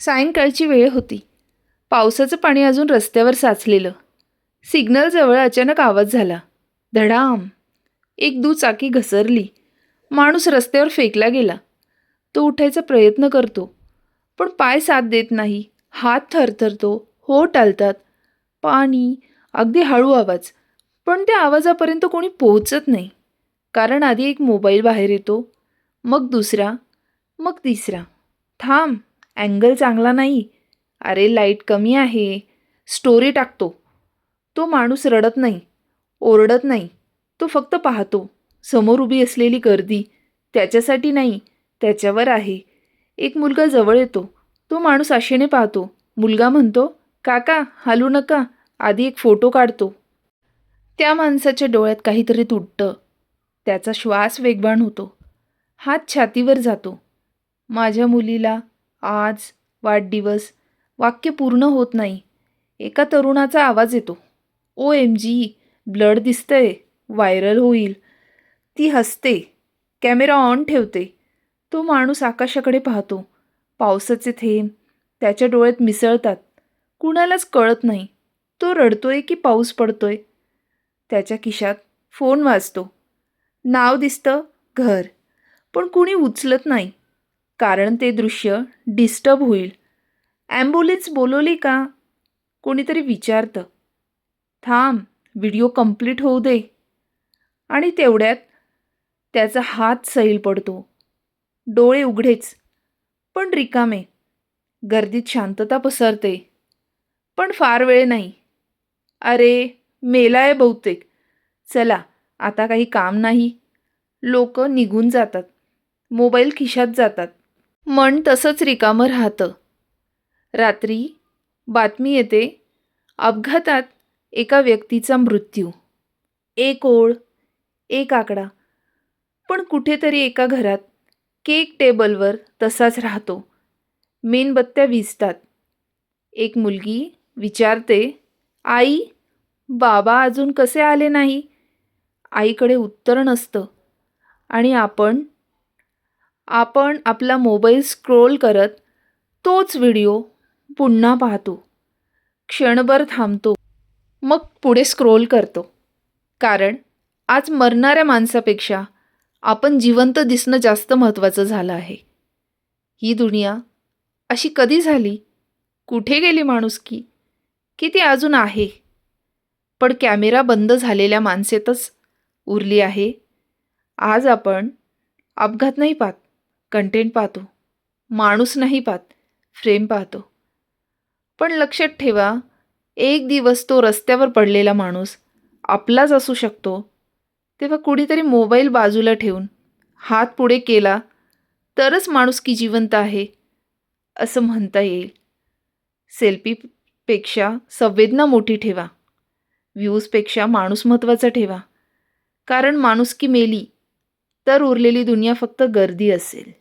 सायंकाळची वेळ होती. पावसाचं पाणी अजून रस्त्यावर साचलेलं. सिग्नलजवळ अचानक आवाज झाला. धडाम. एक दुचाकी घसरली. माणूस रस्त्यावर फेकला गेला. तो उठायचा प्रयत्न करतो, पण पाय साथ देत नाही. हात थरथरतो, होठ हालतात. पाणी. अगदी हळू आवाज, पण त्या आवाजापर्यंत कोणी पोहोचत नाही. कारण आधी एक मोबाईल बाहेर येतो, मग दुसरा, मग तिसरा. थांब, अँगल चांगला नाही. अरे लाईट कमी आहे. स्टोरी टाकतो. तो माणूस रडत नाही, ओरडत नाही. तो फक्त पाहतो. समोर उभी असलेली गर्दी त्याच्यासाठी नाही, त्याच्यावर आहे. एक मुलगा जवळ येतो. तो माणूस आशेने पाहतो. मुलगा म्हणतो, काका हालू नका, आधी एक फोटो काढतो. त्या माणसाच्या डोळ्यात काहीतरी तुटतं. त्याचा श्वास वेगवान होतो. हात छातीवर जातो. माझ्या मुलीला आज वाढदिवस. वाक्य पूर्ण होत नाही. एका तरुणाचा आवाज येतो. OMG, ब्लड दिसतंय, व्हायरल होईल. ती हसते. कॅमेरा ऑन ठेवते. तो माणूस आकाशाकडे पाहतो. पावसाचे थेंब त्याच्या डोळ्यात मिसळतात. कुणालाच कळत नाही तो रडतोय की पाऊस पडतोय. त्याच्या खिशात फोन वाजतो. नाव दिसतं, घर. पण कुणी उचलत नाही, कारण ते दृश्य डिस्टर्ब होईल. ॲम्ब्युलन्स बोलवली का? कोणीतरी विचारतं. थांब, व्हिडिओ कंप्लीट होऊ दे. आणि तेवढ्यात त्याचा हात सैल पडतो. डोळे उघडेच, पण रिकामे. गर्दीत शांतता पसरते. पण फार वेळ नाही. अरे, मेलाय बहुतेक. चला, आता काही काम नाही. लोक निघून जातात. मोबाईल खिशात जातात. मन तसंच रिकामं राहतं. रात्री बातमी येते, अपघातात एका व्यक्तीचा मृत्यू. एक ओळ, एक आकडा. पण कुठेतरी एका घरात केक टेबलवर तसाच राहतो. मेणबत्त्या विझतात. एक मुलगी विचारते, आई, बाबा अजून कसे आले नाही? आईकडे उत्तर नसतं. आणि आपण आपला मोबाईल स्क्रोल करत तोच व्हिडिओ पुन्हा पाहतो. क्षणभर थांबतो, मग पुढे स्क्रोल करतो. कारण आज मरणाऱ्या माणसापेक्षा आपण जिवंत दिसणं जास्त महत्त्वाचं झालं आहे. ही दुनिया अशी कधी झाली? कुठे गेली माणुसकी? की ती अजून आहे, पण कॅमेरा बंद झालेल्या माणसेतच उरली आहे. आज आपण अपघात नाही पाहत, कंटेंट पाहतो. माणूस नाही पाहत, फ्रेम पाहतो. पण लक्षात ठेवा, एक दिवस तो रस्त्यावर पडलेला माणूस आपलाच असू शकतो. तेव्हा कुणीतरी मोबाईल बाजूला ठेवून हात पुढे केला तरच माणुसकी जिवंत आहे असं म्हणता येईल. सेल्फीपेक्षा संवेदना मोठी ठेवा. व्ह्यूजपेक्षा माणूस महत्त्वाचा ठेवा. कारण माणुसकी मेली तर उरलेली दुनिया फक्त गर्दी असेल.